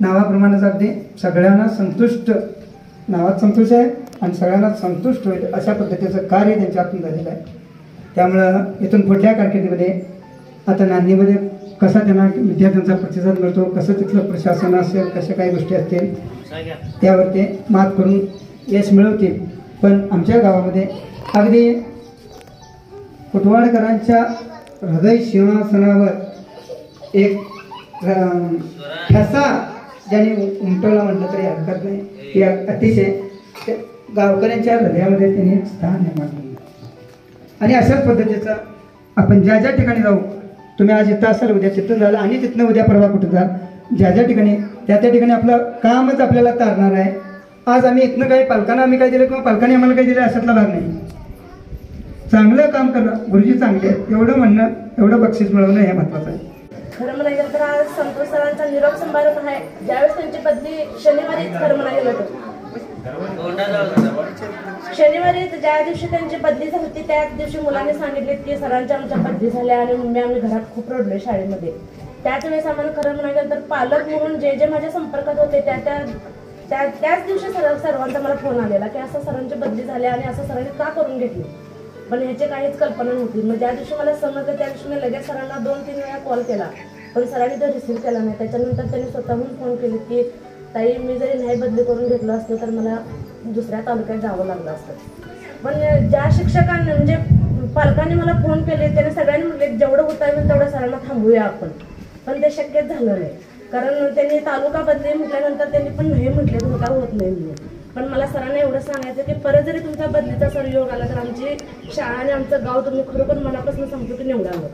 नावाप्रमाणेच अगदी सगळ्यांना संतुष्ट, नावात संतोष आहे आणि सगळ्यांना संतुष्ट होईल अशा पद्धतीचं कार्य त्यांच्या हातून झालेलं आहे. त्यामुळं इथून पुढल्या कारकिर्दीमध्ये आता नांदीमध्ये कसा त्यांना विद्यार्थ्यांचा प्रतिसाद मिळतो, कसं तिथलं प्रशासन असेल, कशा काही गोष्टी असतील त्यावर ते मात करून यश मिळवतील. पण आमच्या गावामध्ये अगदी कुटवाडकरांच्या हृदय सिंहासनावर एक ठसा ज्याने उमटवला म्हटलं तरी हरकत नाही, की अतिशय गावकऱ्यांच्या हृदयामध्ये त्यांनी एक स्थान निर्माण केलं. आणि अशाच पद्धतीचं आपण ज्या ज्या ठिकाणी जाऊ, तुम्ही आज इथं असाल, उद्या तिथं जाल आणि तिथनं उद्या परवा कुठं जाल, ज्या ज्या ठिकाणी त्या ठिकाणी आपलं कामच आपल्याला तारणार आहे. आज आम्ही इथनं काही पालकांना आम्ही काय दिलं किंवा पालकांनी आम्हाला काही दिलं अशातला भाग नाही. चांगलं काम करणं, गुरुजी चांगले एवढं म्हणणं, एवढं बक्षीस मिळवणं हे महत्त्वाचं आहे. खरं म्हणायचं तर आज संतोष सरांचा निरोप समारंभ आहे. ज्यावेळेस त्यांची बदली शनिवारी, खरं म्हणायला गेलं तर शनिवारी ज्या दिवशी त्यांची बदली झाली होती त्याच दिवशी मुलांनी सांगितले की सरांच्या आमच्या बदली झाल्या आणि आम्ही घरात खूप रडलोय शाळेमध्ये. त्याच वेळेस आम्हाला खरं म्हणायचं तर पालक म्हणून जे जे माझ्या संपर्कात होते त्याच दिवशी सर्वांचा मला फोन आलेला की असं सरांची बदली झाली आणि असं सरांनी का करून घेतली, पण ह्याची काहीच कल्पना नव्हती. मग ज्या दिवशी मला समजलं त्या दिवशी मी लगेच सरांना 2-3 वेळा कॉल केला, पण सरांनी तो रिसीव्ह केला नाही. त्याच्यानंतर त्यांनी स्वतःहून फोन केले की ताई मी जरी नाही बदली करून घेतलं असतं तर मला दुसऱ्या तालुक्यात जावं लागलं असतं. पण ज्या शिक्षकांनी म्हणजे पालकांनी मला फोन केले त्याने सगळ्यांनी म्हटले जेवढं होता येईल तेवढं सरांना थांबूया आपण, पण ते शक्यच झालं नाही. कारण त्यांनी तालुका बदली म्हटल्यानंतर त्यांनी पण नाही म्हटले का होत नाही म्हणून. पण मला सरांना एवढं सांगायचं की परत जरी तुमचा बदलीचा सर योग आला तर आमची शाळा आणि आमचं गाव तुम्ही खरोखर मनापासून सांगतो की निवडावं.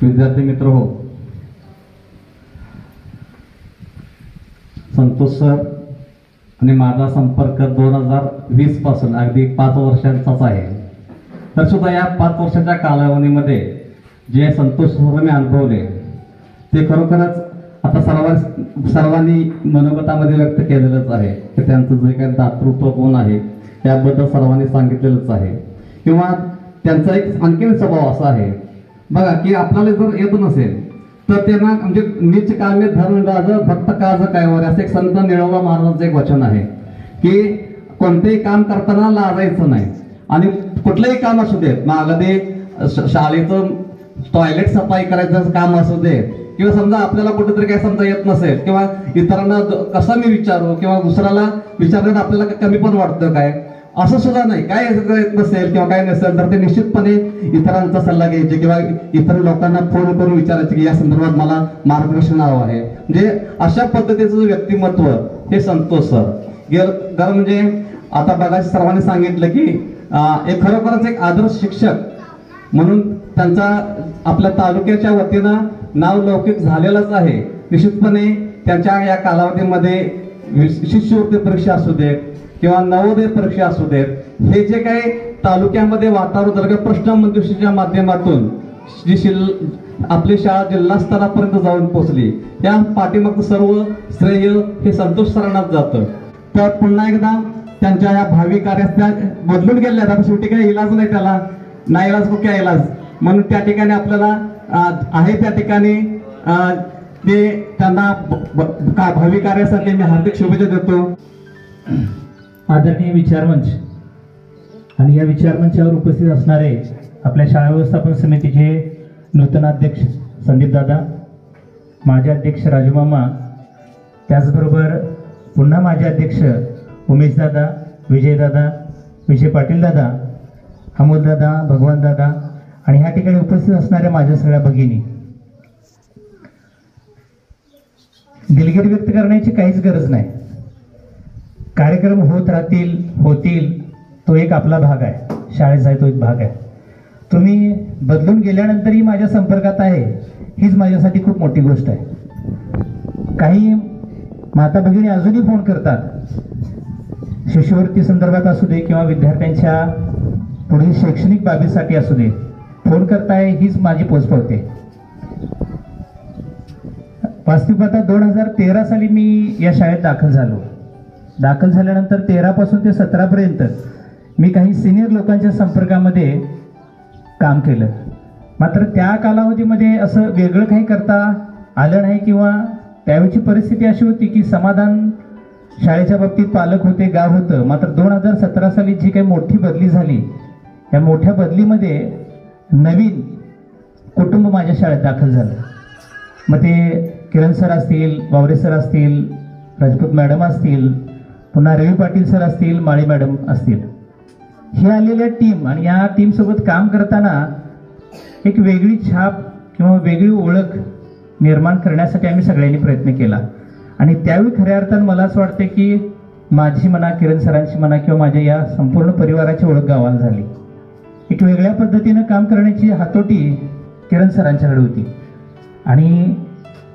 विद्यार्थी मित्र हो, संतोष सर आणि माझा संपर्क 2020 पासून अगदी 5 वर्षांचाच आहे. तर सुद्धा या 5 वर्षाच्या कालावधीमध्ये जे संतोष सर मी अनुभवले ते खरोखरच आता सर्वांनी मनोगतामध्ये व्यक्त केलेलंच आहे की त्यांचं जे काही दातृत्व कोण आहे त्याबद्दल सर्वांनी सांगितलेलंच आहे. किंवा त्यांचा एक आणखीन स्वभाव असा आहे बघा की आपल्याला जर येत नसेल तर त्यांना म्हणजे नीच कामे धर्म गाज भक्त काज काय वर असं एक संत निळोबा महाराजांचं एक वचन आहे की कोणतेही काम करताना लाजायचं नाही. आणि कुठलंही काम असू दे, मग ते शाळेचं टॉयलेट सफाई करायचं काम असू दे किंवा समजा आपल्याला कुठेतरी काय समजा येत नसेल किंवा इतरांना कसं मी विचारू किंवा दुसऱ्याला विचारण्यात आपल्याला कमी पण वाटतं काय, असं सुद्धा नाही. काय येत नसेल किंवा काय नसेल तर ते निश्चितपणे इतरांचा सल्ला घ्यायचे किंवा इतर लोकांना फोन करून विचारायचे की या संदर्भात मला मार्गदर्शन हवं आहे. म्हणजे अशा पद्धतीचं व्यक्तिमत्व हे संतोष सर म्हणजे आता बघा सर्वांनी सांगितलं की एक खरोखरच एक आदर्श शिक्षक म्हणून त्यांचा आपल्या तालुक्याच्या वतीनं नाव लौकिक झालेलंच आहे. निश्चितपणे त्यांच्या या कालावधीमध्ये शिष्यवृत्ती परीक्षा असू देत किंवा नवोदय परीक्षा असू देत, हे जे काही तालुक्यामध्ये वातावरण झालं प्रश्नमंजुषेच्या माध्यमातून जी आपली शाळा जिल्हा स्तरापर्यंत जाऊन पोहोचली, या पाठीमागचं सर्व श्रेय हे संतोष सरांनाच जातं. तर पुन्हा एकदा त्यांच्या या भावी कार्यात त्या बदलून गेल्या, आता शेवटी काही इलाज नाही, त्याला नाही इलाज को क्या इलाज, म्हणून त्या ठिकाणी आपल्याला आहे त्या ठिकाणी ते त्यांना भावी कार्यासाठी मी हार्दिक शुभेच्छा देतो. आदरणीय विचारमंच आणि या विचारमंचावर उपस्थित असणारे आपल्या शाळा व्यवस्थापन समितीचे नूतन अध्यक्ष संदीप दादा, माजी अध्यक्ष राजू मामा, त्याचबरोबर पुन्हा माजी अध्यक्ष उमेश दादा, विजय पाटील दादा, अमोल दादा, भगवान दादा आणि ह्या ठिकाणी उपस्थित असणाऱ्या माझ्या सगळ्या भगिनी, दिलगिरी व्यक्त करण्याची काहीच गरज नाही. कार्यक्रम होत राहतील, होतील, तो एक आपला भाग आहे, शाळेचा तो एक भाग आहे. तुम्ही बदलून गेल्यानंतरही माझ्या संपर्कात आहे, हीच माझ्यासाठी खूप मोठी गोष्ट आहे. काही माता भगिनी अजूनही फोन करतात, शिष्यवृत्ती संदर्भात असू दे किंवा विद्यार्थ्यांच्या पुढील शैक्षणिक बाबीसाठी असू दे, फोन करताय, हीच माझी पोचपावती. वास्तविकता 2013 साली मी या शाळेत दाखल झालो. दाखल झाल्यानंतर 13 पासून ते 17 पर्यंत मी काही सिनियर लोकांच्या संपर्कामध्ये काम केलं. मात्र त्या कालावधीमध्ये असं वेगळं काही करता आलं नाही किंवा त्यावेळची परिस्थिती अशी होती की समाधान शाळेच्या बाबतीत पालक होते, गाव होतं. मात्र 2017 साली जी काही मोठी बदली झाली, या मोठ्या बदलीमध्ये नवीन कुटुंब माझ्या शाळेत दाखल झालं. मग ते किरण सर असतील, वावरे सर असतील, राजपूत मॅडम असतील, पुन्हा रवी पाटील सर असतील, माळी मॅडम असतील, हे आलेल्या टीम आणि या टीमसोबत काम करताना एक वेगळी छाप किंवा वेगळी ओळख निर्माण करण्यासाठी आम्ही सगळ्यांनी प्रयत्न केला. आणि त्यावेळी खऱ्या अर्थानं मला असं वाटतं की माझी म्हणा, किरण सरांची म्हणा किंवा माझ्या या संपूर्ण परिवाराची ओळख गावाला झाली. एक वेगळ्या पद्धतीनं काम करण्याची हातोटी किरण सरांच्याकडे होती आणि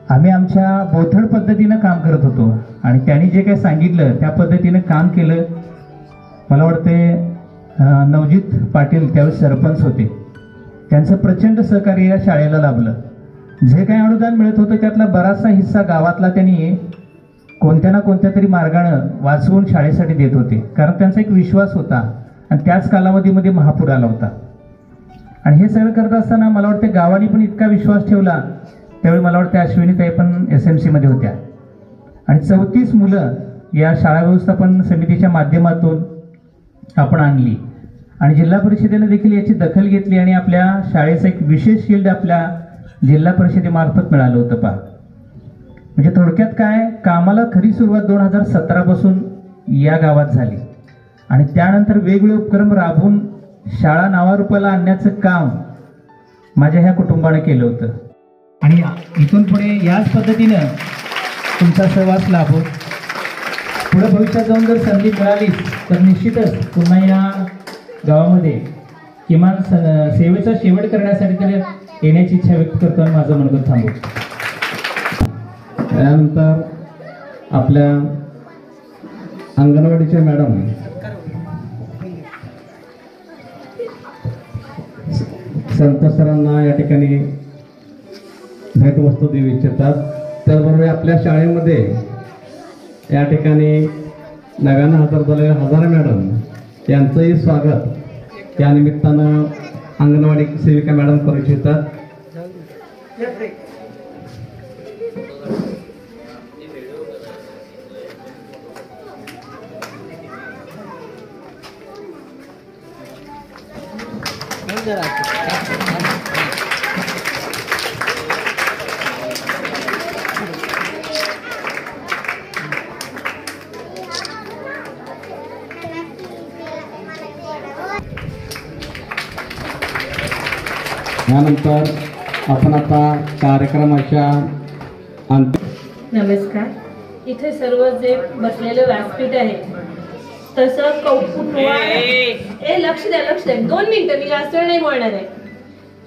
आम्ही आमच्या बोथड पद्धतीनं काम करत होतो आणि त्यांनी जे काही सांगितलं त्या पद्धतीनं काम केलं. मला वाटते नवजीत पाटील त्यावेळी सरपंच होते, त्यांचं प्रचंड सहकार्य या शाळेला लाभलं. जे काही अनुदान मिळत होतं त्यातला बराचसा हिस्सा गावातला त्यांनी कोणत्या ना कोणत्या तरी मार्गानं वाचवून शाळेसाठी देत होते, कारण त्यांचा एक विश्वास होता आणि त्याच कालावधीमध्ये महापूर आला होता. आणि हे सगळं करत असताना मला वाटतं गावाने पण इतका विश्वास ठेवला. त्यावेळी मला वाटतं अश्विनीताई पण SMC मध्ये होत्या आणि 34 मुलं या शाळा व्यवस्थापन समितीच्या माध्यमातून आपण आणली आणि जिल्हा परिषदेने देखील याची दखल घेतली आणि आपल्या शाळेचं एक विशेष शील्ड आपल्या जिल्हा परिषदेमार्फत मिळालं होतं. पहा, म्हणजे थोडक्यात काय, कामाला खरी सुरुवात 2017 पासून या गावात झाली आणि त्यानंतर वेगवेगळे उपक्रम राबवून शाळा नावारूपाला आणण्याचं काम माझ्या ह्या कुटुंबाने केलं होतं. आणि इथून पुढे याच पद्धतीनं तुमचा सहवास लाभो. पुढे भविष्यात जाऊन जर संधी मिळाली तर निश्चितच पुन्हा या गावामध्ये किमान सेवेचा शेवट करण्यासाठी तरी येण्याची इच्छा व्यक्त करतो आणि माझं मनोगत थांबवतो. त्यानंतर आपल्या अंगणवाडीचे मॅडम संतोष सरांना या ठिकाणी भेटवस्तू देऊ इच्छितात. त्याचबरोबर आपल्या शाळेमध्ये या ठिकाणी नव्यानं हजर झालेल्या हजारे मॅडम यांचंही स्वागत या निमित्तानं अंगणवाडी सेविका मॅडम करू इच्छितात. यानंतर आपण आता कार्यक्रमाच्या नमस्कार. इथे सर्व जे बसलेलं व्यासपीठ आहे तसं कुटवाड लक्ष द्या 2 मिनिटं, मी जास्त वेळ नाही बोलणार आहे.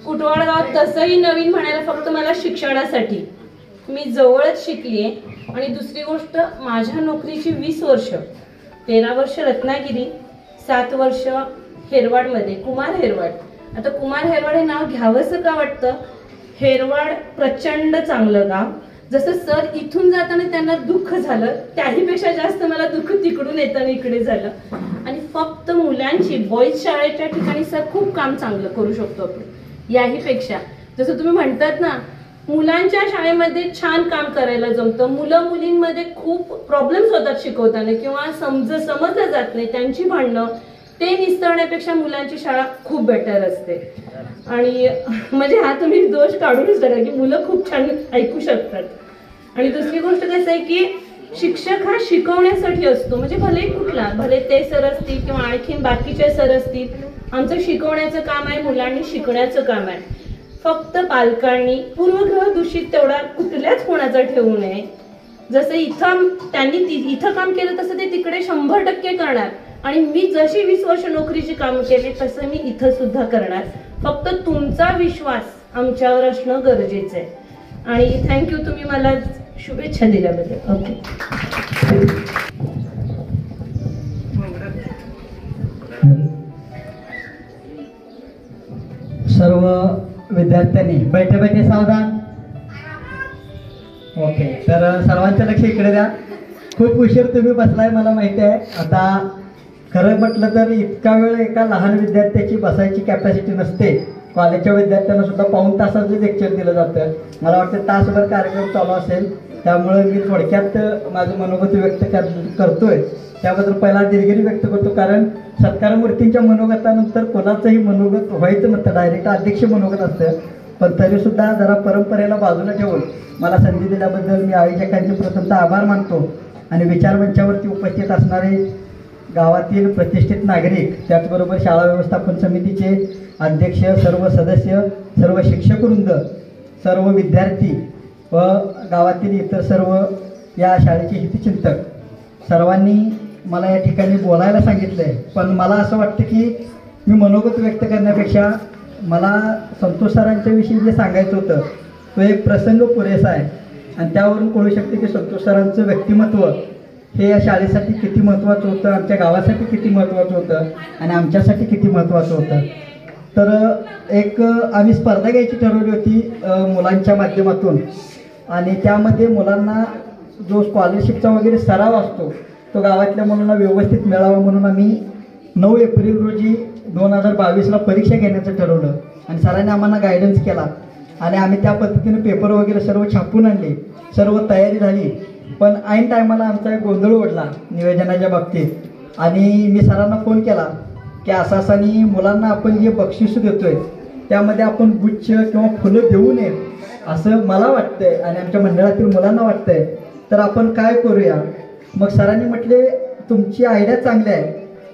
कुटवाड गाव तसंही नवीन म्हणायला फक्त मला शिक्षणासाठी मी जवळच शिकली आहे. आणि दुसरी गोष्ट, माझ्या नोकरीची 20 वर्ष, 13 वर्ष रत्नागिरी, 7 वर्ष हेरवाडमध्ये, कुमार हेरवाड. आता कुमार हेरवाड हे नाव घ्यावंसं का वाटतं? हेरवाड प्रचंड चांगलं गाव. जसं सर इथून जाताना त्यांना दुःख झालं, त्याहीपेक्षा जास्त मला दुःख तिकडून येताना इकडे झालं. आणि फक्त मुलांची बॉईज शाळेच्या ठिकाणी सर खूप काम चांगलं करू शकतो आपण. याहीपेक्षा जसं तुम्ही म्हणतात ना, मुलांच्या शाळेमध्ये छान काम करायला जमतं. मुलं मुलींमध्ये खूप प्रॉब्लेम्स होतात शिकवताना किंवा समजलं जात नाही, त्यांची भांडणं ते निस्तरण्यापेक्षा मुलांची शाळा खूप बेटर असते. आणि म्हणजे हा तुम्ही दोष काढूनच टाका की मुलं खूप छान ऐकू शकतात. आणि दुसरी गोष्ट कसं आहे की शिक्षक हा शिकवण्यासाठी असतो. म्हणजे भले ते सर असतील किंवा आणखीन बाकीचे सर असतील, आमचं शिकवण्याचं काम आहे, मुलांनी शिकण्याचं काम आहे. फक्त पालकांनी पूर्वग्रह दूषित तेवढा कुठल्याच कोणाचा ठेवू नये. जसं त्यांनी इथं काम केलं तसं ते तिकडे 100% करणार. आणि मी जशी 20 वर्ष नोकरीची काम केली तसं मी इथं सुद्धा करणार. फक्त तुमचा विश्वास आमच्यावर असणं गरजेचं आहे. आणि थँक्यू, तुम्ही मला शुभेच्छा दिल्याबद्दल. ओके. सर्व विद्यार्थ्यांनी बैठे सावधान. ओके, तर सर्वांचं लक्ष इकडे द्या. खूप उशीर तुम्ही बसलाय मला माहिती आहे. आता खरं म्हटलं तर इतका वेळ एका लहान विद्यार्थ्याची बसायची कॅपॅसिटी नसते. कॉलेजच्या विद्यार्थ्यांना सुद्धा पाऊण तासाचं लेक्चर दिलं जातं. मला वाटतं तासभर कार्यक्रम चालू असेल. त्यामुळे मी थोडक्यात माझं मनोगत व्यक्त करतोय. त्याबद्दल पहिला दिलगिरी व्यक्त करतो, कारण सत्कार मूर्तींच्या मनोगतानंतर कोणाचंही मनोगत व्हायचं नसतं, डायरेक्ट अध्यक्ष मनोगत असतं. पण तरीसुद्धा जरा परंपरेला बाजूला ठेवून मला संधी दिल्याबद्दल मी आयोजकांचे प्रथमतः आभार मानतो. आणि विचारमंचावरती उपस्थित असणारे गावातील प्रतिष्ठित नागरिक, त्याचबरोबर शाळा व्यवस्थापन समितीचे अध्यक्ष, सर्व सदस्य, सर्व शिक्षकवृंद, सर्व विद्यार्थी व गावातील इतर सर्व या शाळेचे हितचिंतक, सर्वांनी मला या ठिकाणी बोलायला सांगितलं आहे. पण मला असं वाटतं की मी मनोगत व्यक्त करण्यापेक्षा मला संतोष सरांच्या विषयी जे सांगायचं होतं तो एक प्रसंग पुरेसा आहे. आणि त्यावरून कळू शकते की संतोष सरांचं व्यक्तिमत्व हे या शाळेसाठी किती महत्त्वाचं होतं, आमच्या गावासाठी किती महत्त्वाचं होतं आणि आमच्यासाठी किती महत्त्वाचं होतं. तर एक आम्ही स्पर्धा घ्यायची ठरवली होती मुलांच्या माध्यमातून. आणि त्यामध्ये मुलांना जो स्कॉलरशिपचा वगैरे सराव असतो तो गावातल्या मुलांना व्यवस्थित मिळावा म्हणून आम्ही 9 एप्रिल रोजी 2022ला परीक्षा घेण्याचं ठरवलं. आणि सरांनी आम्हाला गायडन्स केला आणि आम्ही त्या पद्धतीने पेपर वगैरे सर्व छापून आणले, सर्व तयारी झाली. पण ऐन टायमाला आमचा एक गोंधळ उडला नियोजनाच्या बाबतीत. आणि मी सरांना फोन केला की असानी मुलांना आपण जे बक्षीस देतोय त्यामध्ये आपण गुच्छ किंवा फुलं देऊ नयेत असं मला वाटतंय आणि आमच्या मंडळातील मुलांना वाटतंय. तर आपण काय करूया. मग सरांनी म्हटले तुमची आयडिया चांगली आहे,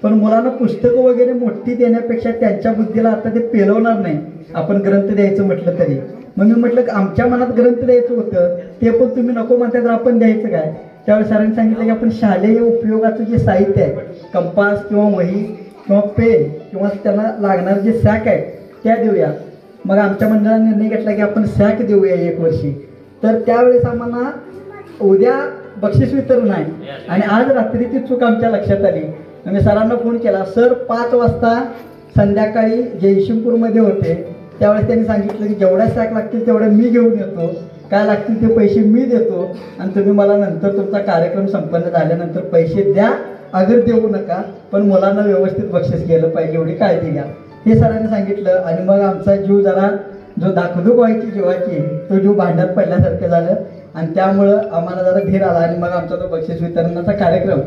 पण मुलांना पुस्तकं वगैरे मोठी देण्यापेक्षा त्यांच्या बुद्धीला आता ते पेलवणार नाही आपण ग्रंथ द्यायचं म्हटलं तरी. मग मी म्हटलं की आमच्या मनात ग्रंथ द्यायचं होतं ते पण तुम्ही नको म्हणता तर आपण द्यायचं काय. त्यावेळेस सरांनी सांगितलं की आपण शालेय उपयोगाचं जे साहित्य आहे, कंपास किंवा वही किंवा पेन किंवा त्यांना लागणारं जे सॅक आहे त्या देऊया. मग आमच्या मंडळाने निर्णय घेतला की आपण सॅक देऊया 1 वर्षी. तर त्यावेळेस आम्हाला उद्या बक्षीस वितरण आहे आणि आज रात्री ती चूक आमच्या लक्षात आली. मी सरांना फोन केला. सर 5 वाजता संध्याकाळी जयसिंगपूरमध्ये होते. त्यावेळेस त्यांनी सांगितलं की जेवढ्या सॅक लागतील तेवढ्या मी घेऊन येतो, काय लागतील ते पैसे मी देतो आणि तुम्ही मला नंतर तुमचा कार्यक्रम संपन्न झाल्यानंतर पैसे द्या, अगर देऊ नका, पण मुलांना व्यवस्थित बक्षीस केलं पाहिजे एवढी काळजी घ्या, हे सरांनी सांगितलं. आणि मग आमचा जीव जरा जो दाखदुख व्हायची जीवाची तो जीव भांड्यात पडल्यासारखं झालं आणि त्यामुळं आम्हाला जरा धीर आला. आणि मग आमचा तो बक्षीस वितरणाचा कार्यक्रम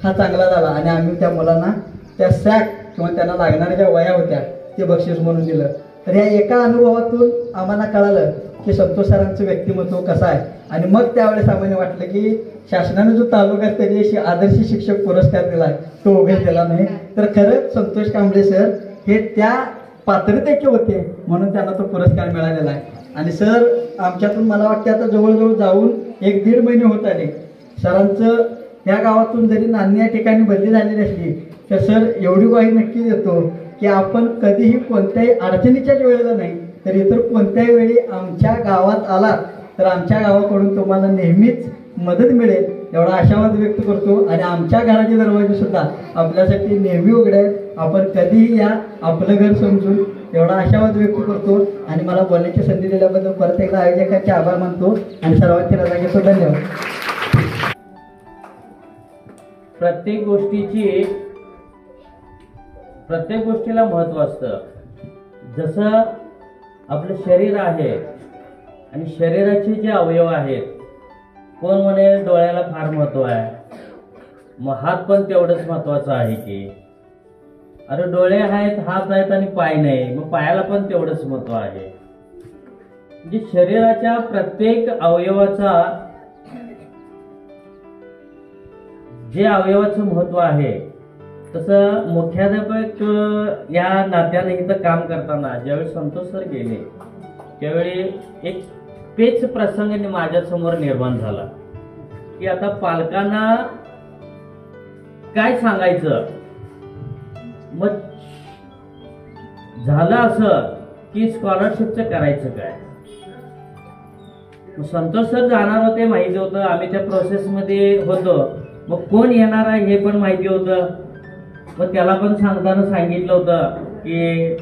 हा चांगला झाला आणि आम्ही त्या मुलांना त्या सॅक किंवा त्यांना लागणाऱ्या ज्या वह्या होत्या ते बक्षीस म्हणून दिलं. तर या एका अनुभवातून आम्हाला कळालं की संतोष सरांचं व्यक्तिमत्व कसं आहे. आणि मग त्यावेळेस आम्हाला वाटलं की शासनाने जो तालुकास्तरीय आदर्श शिक्षक पुरस्कार दिला तो उभे दिला नाही, तर खरंच संतोष कांबळे सर हे त्या पात्रतेचे होते म्हणून त्यांना तो पुरस्कार मिळालेला आहे. आणि सर आमच्यातून मला वाटते आता जवळजवळ जाऊन 1-1.5 महिने होत आले. सरांचं या गावातून जरी नांदी या ठिकाणी बदली झालेली असली तर सर एवढी ग्वाही नक्की देतो की आपण कधीही कोणत्याही अडचणीच्याच वेळेला नाही तर इतर कोणत्याही वेळी आमच्या गावात आला तर आमच्या गावाकडून तुम्हाला नेहमीच मदत मिळेल एवढा आशावाद व्यक्त करतो. आणि आमच्या घराचे दरवाजे सुद्धा आपल्यासाठी नेहमी उघडे आहेत, आपण कधीही या, आपलं घर समजून एवढा आशावाद व्यक्त करतो. आणि मला बोलण्याची संधी दिल्याबद्दल परत एकदा आयोजकांचे आभार मानतो आणि सर्वांची रजा घेतो. धन्यवाद. प्रत्येक गोष्टीला महत्त्व असतं. जसं आपलं शरीर आहे आणि शरीराचे जे अवयव आहेत, कोण म्हणेल डोळ्याला फार महत्त्व आहे, मग हात पण तेवढंच महत्त्वाचं आहे की अरे डोळे आहेत, हात आहेत आणि पाय नाही, मग पायाला पण तेवढंच महत्त्व आहे. म्हणजे शरीराच्या प्रत्येक अवयवाचा जे अवयवाचं महत्त्व आहे तसं मुख्याध्यापक या नात्याने इथं काम करताना ज्यावेळी संतोष सर गेले त्यावेळी एक पेच प्रसंग माझ्यासमोर निर्माण झाला की आता पालकांना काय सांगायचं. मग झालं असं की स्कॉलरशिपचं करायचं काय. संतोष सर जाणार होते माहिती होतं, आम्ही त्या प्रोसेसमध्ये होतो. मग कोण येणार आहे हे पण माहिती होतं. मग त्याला पण सांगताना सांगितलं होतं की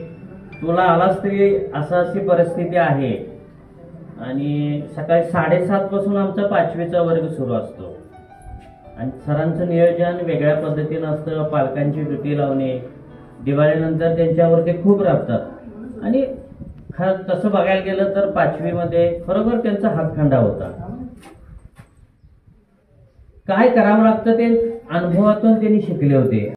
तुला आलास तरी अशी परिस्थिती आहे. आणि सकाळी 7:30 पासून आमचा 5वीचा वर्ग सुरू असतो आणि सरांचं नियोजन वेगळ्या पद्धतीनं असतं. पालकांची ड्युटी लावणे, दिवाळीनंतर त्यांच्यावर ते खूप राबतात. आणि तसं बघायला गेलं तर 5वीमध्ये खरोखर त्यांचा हातखंडा होता. काय करावं लागतं ते अनुभवातून त्यांनी शिकले होते.